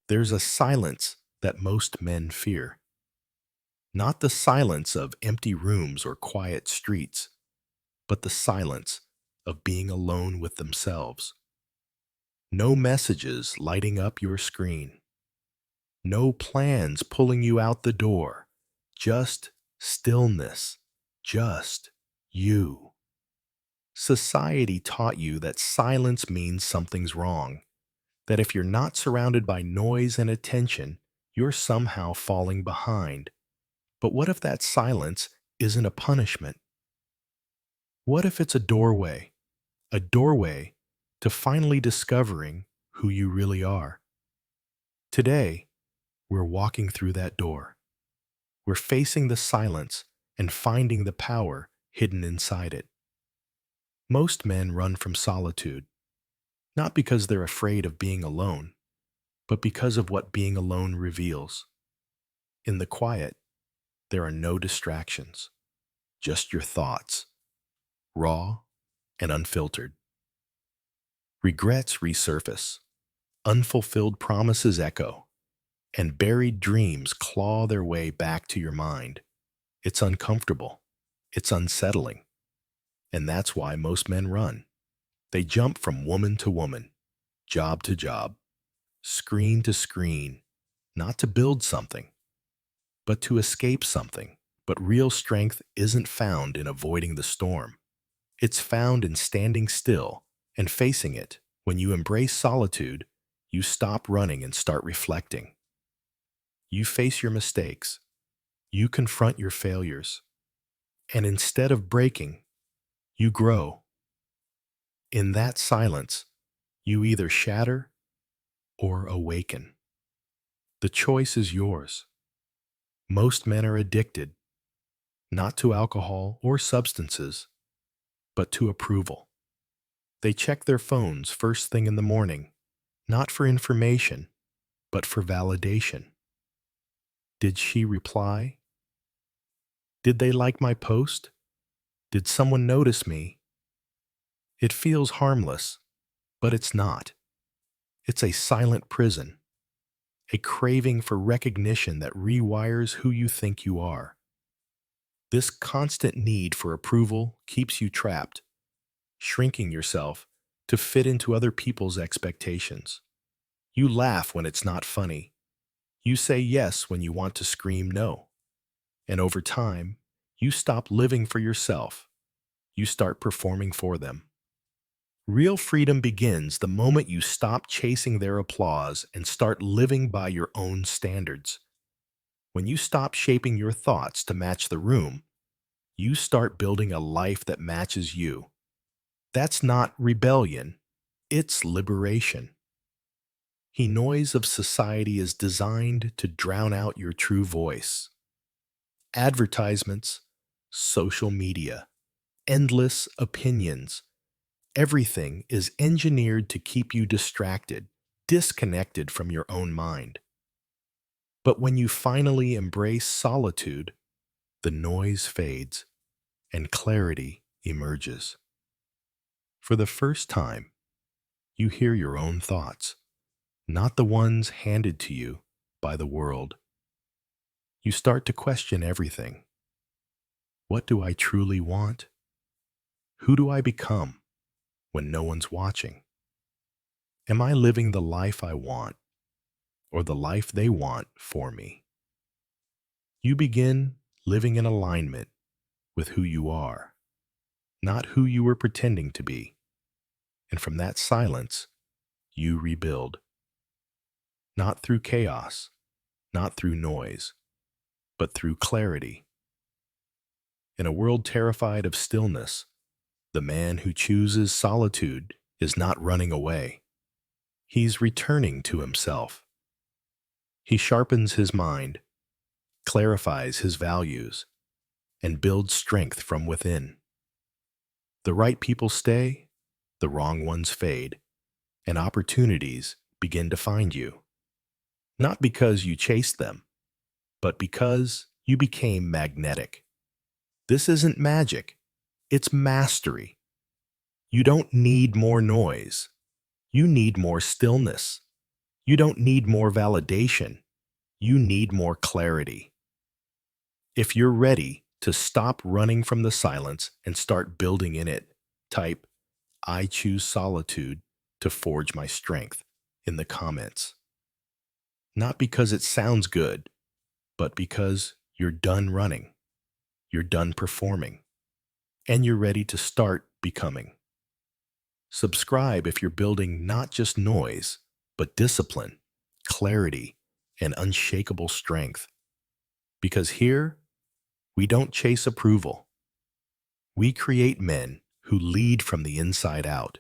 There's a silence that most men fear. Not the silence of empty rooms or quiet streets, but the silence of being alone with themselves. No messages lighting up your screen. No plans pulling you out the door. Just stillness. Just you. Society taught you that silence means something's wrong, that if you're not surrounded by noise and attention, you're somehow falling behind. But what if that silence isn't a punishment? What if it's a doorway to finally discovering who you really are? Today, we're walking through that door. We're facing the silence and finding the power hidden inside it. Most men run from solitude, not because they're afraid of being alone, but because of what being alone reveals. In the quiet, there are no distractions, just your thoughts, raw and unfiltered. Regrets resurface, unfulfilled promises echo, and buried dreams claw their way back to your mind. It's uncomfortable, it's unsettling, and that's why most men run. They jump from woman to woman, job to job, screen to screen, not to build something, but to escape something. But real strength isn't found in avoiding the storm. It's found in standing still and facing it. When you embrace solitude, you stop running and start reflecting. You face your mistakes. You confront your failures. And instead of breaking, you grow. In that silence, you either shatter or awaken. The choice is yours. Most men are addicted, not to alcohol or substances, but to approval. They check their phones first thing in the morning, not for information, but for validation. Did she reply? Did they like my post? Did someone notice me? It feels harmless, but it's not. It's a silent prison, a craving for recognition that rewires who you think you are. This constant need for approval keeps you trapped, shrinking yourself to fit into other people's expectations. You laugh when it's not funny. You say yes when you want to scream no. And over time, you stop living for yourself. You start performing for them. Real freedom begins the moment you stop chasing their applause and start living by your own standards. When you stop shaping your thoughts to match the room, you start building a life that matches you. That's not rebellion, it's liberation. The noise of society is designed to drown out your true voice. Advertisements, social media, endless opinions, everything is engineered to keep you distracted, disconnected from your own mind. But when you finally embrace solitude, the noise fades and clarity emerges. For the first time, you hear your own thoughts, not the ones handed to you by the world. You start to question everything. What do I truly want? Who do I become when no one's watching? Am I living the life I want or the life they want for me? You begin living in alignment with who you are, not who you were pretending to be. And from that silence, you rebuild. Not through chaos, not through noise, but through clarity. In a world terrified of stillness, the man who chooses solitude is not running away. He's returning to himself. He sharpens his mind, clarifies his values, and builds strength from within. The right people stay, the wrong ones fade, and opportunities begin to find you. Not because you chased them, but because you became magnetic. This isn't magic, it's mastery. You don't need more noise. You need more stillness. You don't need more validation. You need more clarity. If you're ready to stop running from the silence and start building in it, type, "I choose solitude to forge my strength" in the comments. Not because it sounds good, but because you're done running, you're done performing, and you're ready to start becoming. Subscribe if you're building not just noise, but discipline, clarity, and unshakable strength. Because here, we don't chase approval. We create men who lead from the inside out.